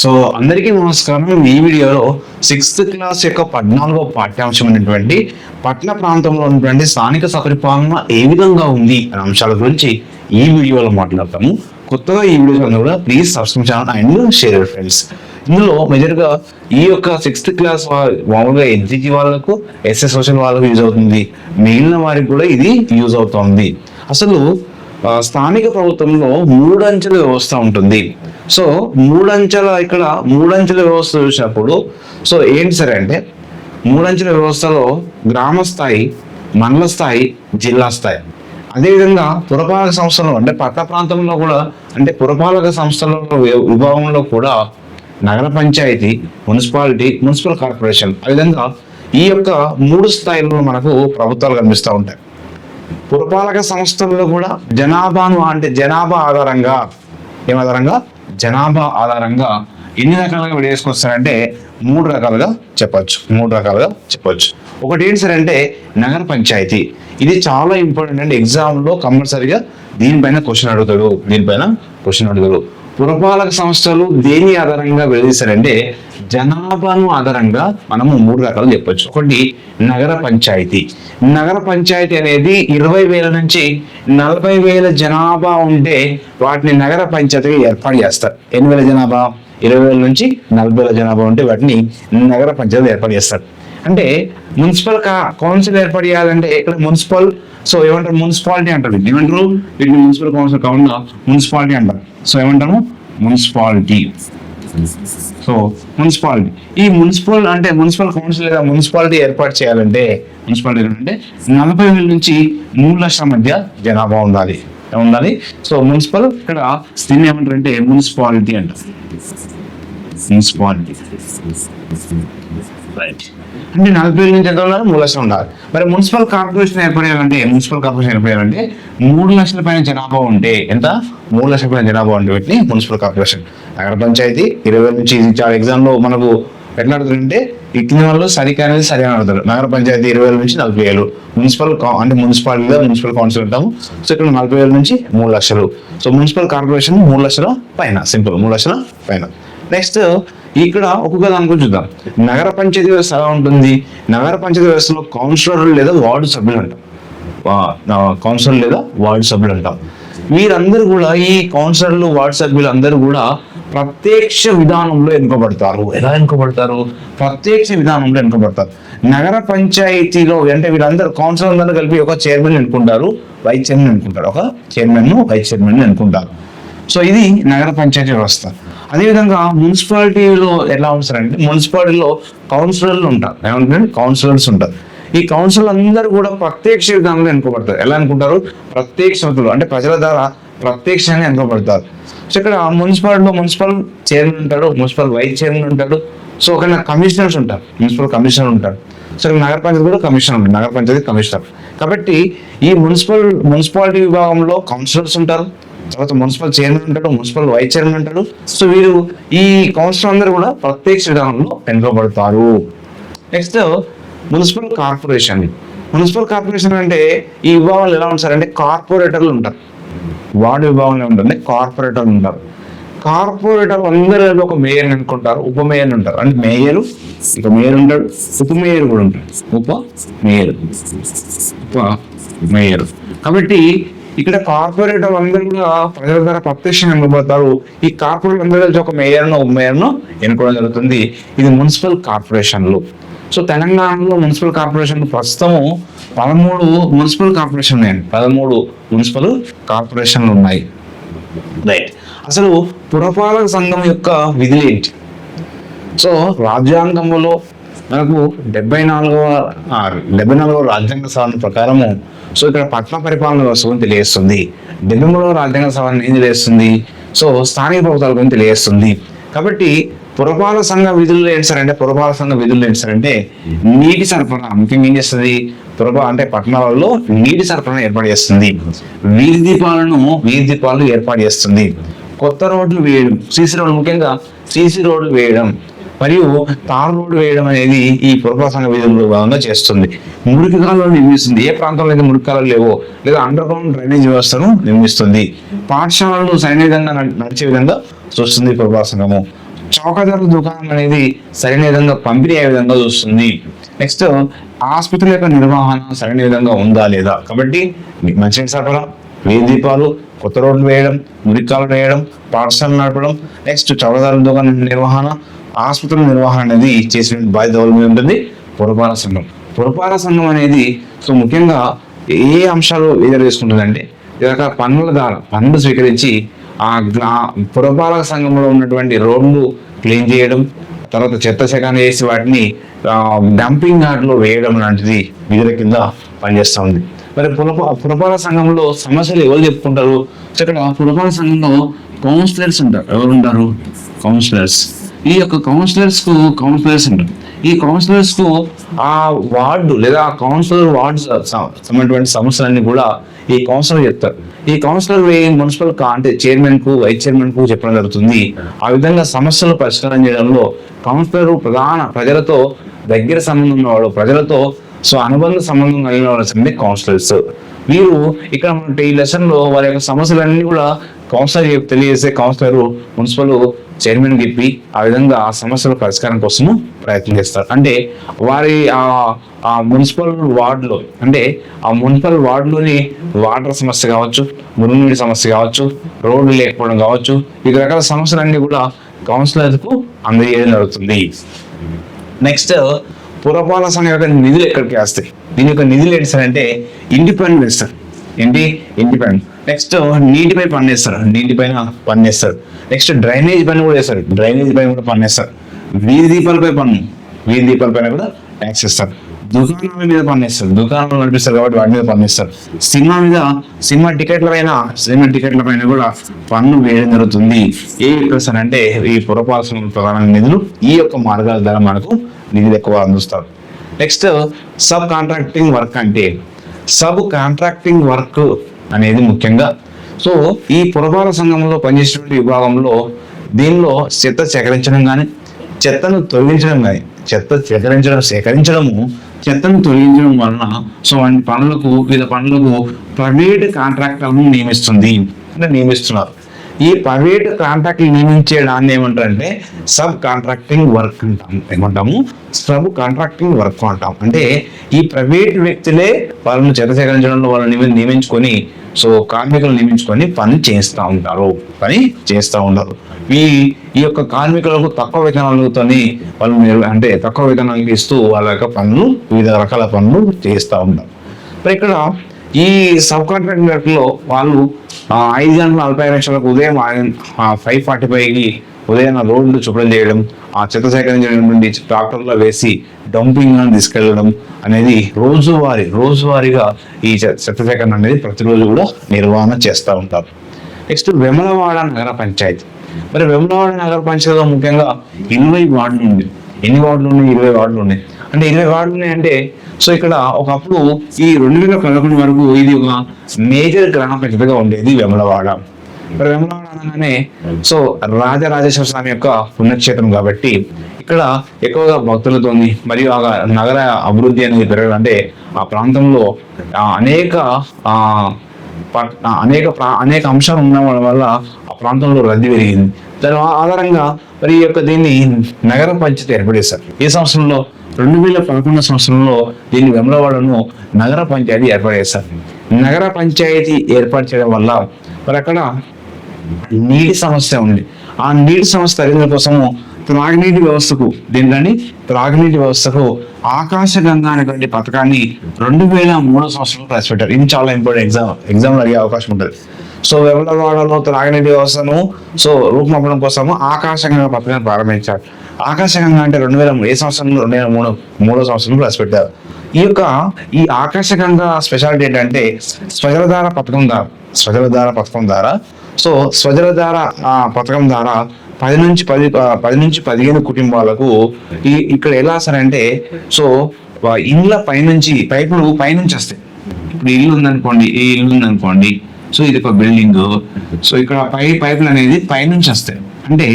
So అందరికీ నమస్కారం. ఈ వీడియోలో 6th క్లాస్ యొక్క 14వ పాఠ్యాంశం అయినటువంటి పట్టణ ప్రాంతంలో ఉన్నటువంటి స్థానిక సపరిపాలన ఏ విధంగా ఉంది అనే అంశాల గురించి ఈ వీడియోలో మాట్లాడతాము. కొత్తగా ఈ వీడియో కూడా please subscribe channel and share friends. ఇందులో మేజర్గా ఈ యొక్క 6th క్లాస్ మామూలుగా ఎన్జీజీ వాళ్ళకు, ఎస్ఎస్ సోషల్ వాళ్ళకు యూజ్ అవుతుంది, మిగిలిన వారికి కూడా ఇది యూజ్ అవుతుంది. అసలు స్థానిక ప్రభుత్వంలో మూడంచెల వ్యవస్థ ఉంటుంది. సో మూడంచెల వ్యవస్థ చూసినప్పుడు సో ఏంటి సరే అంటే మూడంచెల వ్యవస్థలో గ్రామ స్థాయి, మండల స్థాయి, జిల్లా స్థాయి, అదేవిధంగా పురపాలక సంస్థలు అంటే పట్టణ ప్రాంతంలో కూడా అంటే పురపాలక సంస్థల విభాగంలో కూడా నగర పంచాయతీ, మున్సిపాలిటీ, మున్సిపల్ కార్పొరేషన్, ఆ విధంగా ఈ యొక్క 3 స్థాయిల్లో మనకు ప్రభుత్వాలు కనిపిస్తూ ఉంటాయి. పురపాలక సంస్థల్లో కూడా జనాభా ఆధారంగా ఎన్ని రకాలుగా విడేసుకొస్తారంటే 3 రకాలుగా చెప్పొచ్చు. ఒకటి ఏంటి సార్ అంటే నగర పంచాయతీ. ఇది చాలా ఇంపార్టెంట్ అండి. ఎగ్జామ్లో కంపల్సరీగా దీనిపైన క్వశ్చన్ అడుగుతాడు. పురపాలక సంస్థలు దేని ఆధారంగా విడదీశారంటే జనాభాను ఆధారంగా మనము 3 రకాలు చెప్పొచ్చు. ఒకటి నగర పంచాయతీ అనేది 20,000 నుంచి 40,000 జనాభా ఉంటే వాటిని నగర పంచాయతీగా ఏర్పాటు చేస్తారు. 8,000 జనాభా, 20,000 నుంచి 40,000 జనాభా ఉంటే వాటిని నగర పంచాయతీ ఏర్పాటు చేస్తారు. అంటే మున్సిపల్ కౌన్సిల్ ఏర్పాటు చేయాలంటే ఇక్కడ మున్సిపల్ సో ఏమంటారు మున్సిపాలిటీ అంటారు. వీటిని మున్సిపల్ కౌన్సిల్ కాకుండా మున్సిపాలిటీ అంటారు. సో ఏమంటాము మున్సిపాలిటీ. ఈ మున్సిపల్ కౌన్సిల్ లేదా మున్సిపాలిటీ ఏర్పాటు చేయాలంటే 40,000 నుంచి 3 లక్షల మధ్య జనాభా ఉండాలి. సో మున్సిపల్ ఇక్కడ దీన్ని ఏమంటారంటే మున్సిపాలిటీ అంటారు. రైట్. అంటే 40,000 నుంచి ఎంత ఉండాలి? 3 లక్షలు ఉండాలి. మరి మున్సిపల్ కార్పొరేషన్ ఏర్పడాలంటే 3 లక్షల పైన జనాభా ఉంటే ఎంత? 3 లక్షల పైన జనాభా ఉంటే వీటిని మున్సిపల్ కార్పొరేషన్. నగర పంచాయతీ 20,000 నుంచి చాలా ఎగ్జామ్ లో మనకు ఎట్లా అడుగుతారంటే ఇట్ల వాళ్ళు సరిగా అడుగుతారు. నగర పంచాయతీ 20,000 నుంచి 40,000. మున్సిపాలిటీలో మున్సిపల్ కౌన్సిల్ ఉంటాము. సో ఇక్కడ 40,000 నుంచి 3 లక్షలు. సో మున్సిపల్ కార్పొరేషన్ 3 లక్షల పైన, సింపుల్ 3 లక్షల పైన. నెక్స్ట్ ఇక్కడ ఒక్కొక్క దాని గురించి చూద్దాం. నగర పంచాయతీ వ్యవస్థ ఎలా ఉంటుంది? నగర పంచాయతీ వ్యవస్థలో కౌన్సిలర్లు లేదా వార్డు సభ్యులు అంటాం. వీరందరూ కూడా ఈ కౌన్సిలర్లు, వార్డు సభ్యులు అందరూ కూడా ప్రత్యక్ష విధానంలో ఎన్నుకోబడతారు. ఎలా ఎన్నుకోబడతారు? ప్రత్యక్ష విధానంలో ఎన్నుకోబడతారు. నగర పంచాయతీలో అంటే వీళ్ళందరూ కౌన్సిలర్ అందరూ కలిపి ఒక చైర్మన్ ఎన్నుకుంటారు, వైస్ చైర్మన్ ఎన్నుకుంటారు. సో ఇది నగర పంచాయతీ వ్యవస్థ. అదేవిధంగా మున్సిపాలిటీలో ఎలా ఉంటారంటే మున్సిపాలిటీలో కౌన్సిలర్స్ ఉంటారు. ఈ కౌన్సిలర్ అందరూ కూడా ప్రత్యక్ష విధానంలో ఎన్నుకోబడతారు. ఎలా అనుకుంటారు? ప్రత్యక్షతలు అంటే ప్రజల ద్వారా ప్రత్యక్షంగా ఎన్నుకోబడతారు. సో ఇక్కడ మున్సిపాలిటీలో మున్సిపల్ చైర్మన్ ఉంటాడు, మున్సిపల్ వైస్ చైర్మన్ ఉంటాడు. సో ఒక కమిషనర్స్ ఉంటారు, మున్సిపల్ కమిషనర్ ఉంటారు. సో నగర పంచాయతీ కూడా కమిషనర్ ఉంటారు, నగర పంచాయతీ కమిషనర్. కాబట్టి ఈ మున్సిపాలిటీ విభాగంలో కౌన్సిలర్స్ ఉంటారు, తర్వాత మున్సిపల్ చైర్మన్ ఉంటాడు, మున్సిపల్ వైస్ చైర్మన్ ఉంటాడు. సో వీరు ఈ కౌన్సిలర్ అందరూ కూడా ప్రత్యక్ష విధానంలో ఎన్నుకోబడతారు. నెక్స్ట్ మున్సిపల్ కార్పొరేషన్ అంటే ఈ విభాగంలో ఎలా ఉంటారంటే కార్పొరేటర్లు ఉంటారు. వార్డు విభాగంలో ఉంటుంది కార్పొరేటర్లు ఉంటారు. కార్పొరేటర్లు అందరూ ఒక మేయర్ అనుకుంటారు, ఉప మేయర్ ఉంటారు. అంటే మేయర్ ఉంటాడు, ఉప మేయర్ కూడా ఉంటాడు. ఉప మేయర్. కాబట్టి ఇక్కడ కార్పొరేటర్ అందరూ కూడా ప్రజల ద్వారా ప్రత్యక్షంగా ఎన్నుకోబడతారు. ఈ కార్పొరేటర్ అందరూ కలిసి ఒక మేయర్ను ఉప మేయర్ను ఎన్నుకోవడం జరుగుతుంది. ఇది మున్సిపల్ కార్పొరేషన్లు. సో తెలంగాణలో మున్సిపల్ కార్పొరేషన్ ప్రస్తుతము 13 మున్సిపల్ కార్పొరేషన్లు ఉన్నాయి. రైట్. అసలు పురపాలక సంఘం యొక్క విధులు ఏంటి? సో రాజ్యాంగంలో మనకు 74వ రాజ్యాంగ సవరణ ప్రకారము సో ఇక్కడ పట్టణ పరిపాలన వ్యవస్థను తెలియజేస్తుంది. 73వ రాజ్యాంగ సవరణ ఏం తెలియజేస్తుంది? సో స్థానిక ప్రభుత్వాల గురించి తెలియజేస్తుంది. కాబట్టి పురపాలక సంఘ విధులు ఏంటి సార్ అంటే నీటి సరఫరా ముఖ్యంగా ఏం చేస్తుంది? అంటే పట్టణాలలో నీటి సరఫరా ఏర్పాటు చేస్తుంది. వీధి దీపాలు ఏర్పాటు చేస్తుంది. కొత్త రోడ్లు వేయడం, ముఖ్యంగా సీసీ రోడ్లు వేయడం, మరియు తార్ రోడ్డు వేయడం అనేది ఈ పురపాలక సంఘ విధుల్లో భాగంగా చేస్తుంది. మురికి కాలువలు నిర్మిస్తుంది. ఏ ప్రాంతంలో అయితే మురికి కాలువలు లేవో లేదా అండర్ గ్రౌండ్ డ్రైనేజ్ వ్యవస్థను నిర్మిస్తుంది. పాఠశాలలు సరైన విధంగా నడిచే విధంగా చూస్తుంది పురపాలక సంఘము. చౌకధరల దుకాణం అనేది సరైన విధంగా పంపిణీ అయ్యే విధంగా చూస్తుంది. నెక్స్ట్ ఆసుపత్రి యొక్క నిర్వహణ సరైన విధంగా ఉందా లేదా, కాబట్టి మంచినీటి సరఫరా, వీధి దీపాలు, కొత్త రోడ్లు వేయడం, మురికాలు వేయడం, పాఠశాలలు నడపడం, నెక్స్ట్ చౌకధరల దుకాణం నిర్వహణ, ఆసుపత్రుల నిర్వహణ అనేది చేసిన బాధ్యత ఎవరి మీద ఉంటుంది? పురపాలక సంఘం. పురపాలక సంఘం అనేది సో ముఖ్యంగా ఏ అంశాలు ఎదురు తీసుకుంటుందంటే ఇక పన్నుల ద్వారా పన్నులు స్వీకరించి ఆ పురపాలక సంఘంలో ఉన్నటువంటి రోడ్లు క్లీన్ చేయడం, తర్వాత చెత్త సేకరణ చేసి వాటిని డంపింగ్ యార్డ్లో వేయడం లాంటిది విధుల కింద పనిచేస్తూ ఉంది. మరి పురపాలక సంఘంలో సమస్యలు ఎవరు చెప్పుకుంటారు? ఇక్కడ పురపాలక సంఘంలో కౌన్సిలర్స్ ఉంటారు. ఎవరు ఉంటారు? కౌన్సిలర్స్. ఈ యొక్క కౌన్సిలర్స్ ఉంటారు. ఈ కౌన్సిలర్స్ కు ఆ వార్డు లేదా ఆ కౌన్సిలర్ వార్డు సంబంధించిన సమస్యలన్నీ కూడా ఈ కౌన్సిలర్ చెప్తారు. ఈ కౌన్సిలర్ మున్సిపల్ అంటే చైర్మన్ కు, వైస్ చైర్మన్ కు చెప్పడం జరుగుతుంది. ఆ విధంగా సమస్యలు పరిష్కారం చేయడంలో కౌన్సిలర్ ప్రజలతో దగ్గర సంబంధం ఉన్నవాడు, ప్రజలతో అనుబంధ సంబంధం కలిగిన వాళ్ళు కౌన్సిలర్స్. వీరు ఇక్కడ ఈ లెసన్ లో వారి యొక్క సమస్యలన్నీ కూడా కౌన్సిలర్ తెలియజేసే కౌన్సిలర్ మున్సిపల్ చైర్మన్ చెప్పి ఆ విధంగా ఆ సమస్యల పరిష్కారం కోసం ప్రయత్నం చేస్తారు. అంటే వారి ఆ మున్సిపల్ వార్డులో అంటే ఆ మున్సిపల్ వార్డులోని వాటర్ సమస్య కావచ్చు, మురుగునీటి సమస్య కావచ్చు, రోడ్లు లేకపోవడం కావచ్చు, వివిధ రకాల సమస్యలన్నీ కూడా కౌన్సిలర్కు అందజేయడం జరుగుతుంది. నెక్స్ట్ పురపాలక సంఘం యొక్క నిధులు ఎక్కడికి వస్తాయి? దీని యొక్క నిధులు ఏంటంటే ఇండిపెండెంట్ ఇస్తారు. ఇండిపెండెంట్. నెక్స్ట్ నీటిపై పన్నేస్తారు, నీటిపైన పన్నేస్తారు. నెక్స్ట్ డ్రైనేజ్ పైన కూడా వేస్తారు, డ్రైనేజ్ పైన కూడా పన్నేస్తారు. వీధి దీపాలపై పన్ను, వీధి దీపాలపైన కూడా ట్యాక్స్ ఇస్తారు. దుకాణాల మీద పన్నేస్తారు, దుకాణాలు నడిపిస్తారు కాబట్టి వాటి మీద పన్నేస్తారు. సినిమా టికెట్ల పైన కూడా పన్ను వేయడం జరుగుతుంది. ఏ అంటే ఈ పురపాలక ప్రధాన నిధులు ఈ యొక్క మార్గాల ద్వారా మనకు నిధులు ఎక్కువ అందిస్తారు. నెక్స్ట్ సబ్ కాంట్రాక్టింగ్ వర్క్ అంటే కాంట్రాక్టింగ్ వర్క్ అనేది ముఖ్యంగా ఈ పురపాలక సంఘంలో పనిచేసేటువంటి విభాగంలో దీనిలో చెత్త సేకరించడం కానీ, చెత్తను తొలగించడం కానీ, సేకరించడము, చెత్తను తొలగించడం వలన వివిధ పనులకు ప్రైవేట్ కాంట్రాక్టర్లను నియమిస్తున్నారు. ఈ ప్రైవేట్ కాంట్రాక్ట్లు నియమించే దాన్ని ఏమంటారంటే సబ్ కాంట్రాక్టింగ్ వర్క్ అంటాం. అంటే ఈ ప్రైవేట్ వ్యక్తులే వాళ్ళని చెత్త సేకరించడంలో వాళ్ళని నియమించుకొని కార్మికులను నియమించుకొని పని చేస్తూ ఉంటారు. ఈ యొక్క కార్మికులకు తక్కువ వేతనాలతో వాళ్ళు తక్కువ వేతనాలు ఇస్తూ వాళ్ళ యొక్క వివిధ రకాల పనులు చేస్తూ ఉంటారు. మరి ఇక్కడ ఈ సబ్ కాంట్రాక్ట్ వర్క్ లో వాళ్ళు 5:40 ఉదయం 5:45కి ఉదయం రోడ్లు శుభ్రం చేయడం, ఆ చెత్త సేకరించడం ట్రాక్టర్లో వేసి డంపింగ్ తీసుకెళ్లడం అనేది రోజువారీగా ఈ చెత్త సేకరణ అనేది ప్రతిరోజు కూడా నిర్వహణ చేస్తూ ఉంటారు. నెక్స్ట్ వేములవాడ నగర పంచాయతీ. మరి వేములవాడ నగర పంచాయతీలో ముఖ్యంగా 20 వార్డులు ఉంది. ఎన్ని వార్డులు ఉన్నాయి? 20 వార్డులు ఉన్నాయి. అంటే 20 వార్డులు ఉన్నాయంటే ఇక్కడ ఒకప్పుడు ఈ 2011 వరకు ఇది ఒక మేజర్ గ్రామ పంచాయతీగా ఉండేది వేములవాడ. మరి వేములవాడ అనగానే రాజరాజేశ్వర స్వామి యొక్క పుణ్యక్షేత్రం కాబట్టి ఇక్కడ ఎక్కువగా భక్తులతోని మరియు నగర అభివృద్ధి అనేది పెరగాలంటే ఆ ప్రాంతంలో అనేక అంశాలు ఉండడం వల్ల ఆ ప్రాంతంలో రద్దీ పెరిగింది. దాని ఆధారంగా మరి దీన్ని నగర పంచాయతీ ఏర్పడేశారు. ఏ సంవత్సరంలో? 2011 సంవత్సరంలో దీన్ని వేములవాడను నగర పంచాయతీ ఏర్పడేశారు. నగర పంచాయతీ ఏర్పాటు చేయడం వల్ల మరి అక్కడ నీటి సమస్య ఉంది. ఆ నీటి సమస్య తగ్గించడం కోసము త్రాగునీటి వ్యవస్థకు ఆకాశగంగా అనేటువంటి పథకాన్ని 2003 సంవత్సరంలో ప్రవేశపెట్టారు. ఇది చాలా ఇంపార్టెంట్, ఎగ్జామ్ అడిగే అవకాశం ఉంటుంది. వేములవాడలో త్రాగునీటి వ్యవస్థను రూపుమాపడం కోసము ఆకాశగంగా పథకాన్ని ప్రారంభించారు. ఆకాశగంగా అంటే 2003 ఏ సంవత్సరంలో? 2003 సంవత్సరంలో ప్రవేశపెట్టారు. ఈ ఆకాశగంగా స్పెషాలిటీ ఏంటంటే స్వజలధార పథకం ద్వారా పథకం ద్వారా 10 నుంచి 15 కుటుంబాలకు ఇక్కడ ఎలా అంటే ఇండ్ల పైపులు పైనుంచి వస్తాయి. ఇప్పుడు ఈ ఇల్లు ఉందనుకోండి, ఇది ఒక బిల్డింగ్. ఇక్కడ పైపులు అనేది పైనుంచి వస్తాయి. అంటే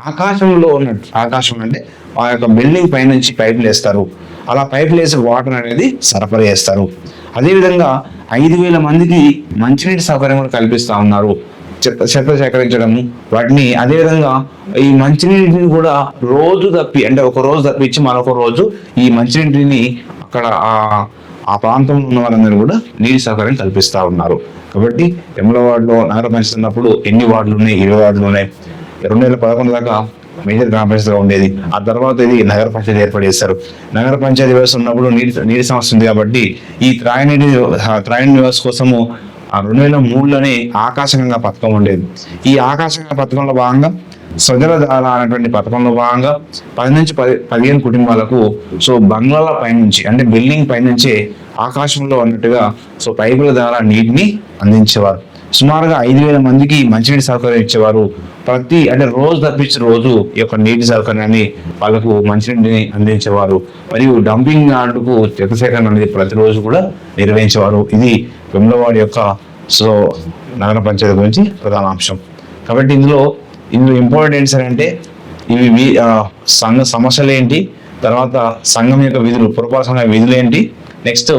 ఆకాశంలో ఉన్నట్టు, ఆకాశం అంటే ఆ యొక్క బిల్డింగ్ పైనుంచి పైపులు వేస్తారు. అలా పైపులు వేసి వాటర్ అనేది సరఫరా చేస్తారు. అదేవిధంగా 5,000 మందికి మంచినీటి సౌకర్యం కల్పిస్తూ ఉన్నారు. చెత్త సేకరించడము వాటిని, అదేవిధంగా ఈ మంచినీటిని కూడా రోజు తప్పి అంటే ఒక రోజు తప్పించి మరొక రోజు ఈ మంచినీటిని అక్కడ ఆ ప్రాంతంలో ఉన్న వారందరూ కూడా నీటి సౌకర్యం కల్పిస్తూ ఉన్నారు. కాబట్టి వేములవాడలో నగర పంచాయతీ ఉన్నప్పుడు ఎన్ని వార్డులు ఉన్నాయి? 20 వార్డులు ఉన్నాయి. 2011 దాకా మేజర్ గ్రామ పంచాయతీగా ఉండేది. ఆ తర్వాత ఇది నగర పంచాయతీ ఏర్పాటు చేశారు. నగర పంచాయతీ వ్యవస్థ ఉన్నప్పుడు నీటి సమస్య ఉంది కాబట్టి ఈ త్రాగునీటి వ్యవస్థ కోసము 2003లోనే ఆకాశగంగా పథకం ఉండేది. ఈ ఆకాశగంగా పథకంలో భాగంగా సజల ధార అనేటువంటి పథకంలో భాగంగా 10 నుంచి 15 కుటుంబాలకు బంగ్లాల పైనుంచి అంటే బిల్డింగ్ పైనుంచే ఆకాశంలో ఉన్నట్టుగా పైపుల ద్వారా నీటిని అందించేవారు. సుమారుగా 5,000 మందికి మంచినీటి సౌకర్యం ఇచ్చేవారు. అంటే రోజు తప్పించి రోజు ఈ యొక్క నీటి సౌకర్యాన్ని వాళ్ళకు మంచినీటిని అందించేవారు. మరియు డంపింగ్ యార్డుకు చెత్త సేకరణ అనేది ప్రతిరోజు కూడా నిర్వహించేవారు. ఇది వేములవాడ యొక్క నగర పంచాయతీ గురించి ప్రధాన అంశం. కాబట్టి ఇందులో ఇంపార్టెంట్స్ అంటే ఇవి సంఘ సమస్యలు ఏంటి, తర్వాత సంఘం యొక్క విధులు, పురపాలక సంఘ విధులు ఏంటి, నెక్స్ట్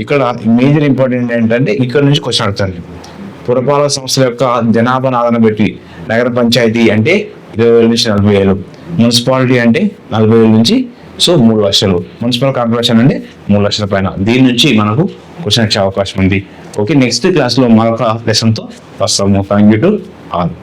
ఇక్కడ మేజర్ ఇంపార్టెంట్ ఏంటంటే ఇక్కడ నుంచి క్వశ్చన్ అడుగుతాను. పురపాలక సంస్థల యొక్క జనాభాను ఆధారం పెట్టి నగర పంచాయతీ అంటే 20,000 నుంచి 40,000, మున్సిపాలిటీ అంటే 40,000 నుంచి 3 లక్షలు, మున్సిపల్ కార్పొరేషన్ అంటే 3 లక్షల పైన. దీని నుంచి మనకు క్వశ్చన్ వచ్చే అవకాశం ఉంది. ఓకే, నెక్స్ట్ క్లాస్లో మరొక లెసన్తో వస్తాము. Thank you to all.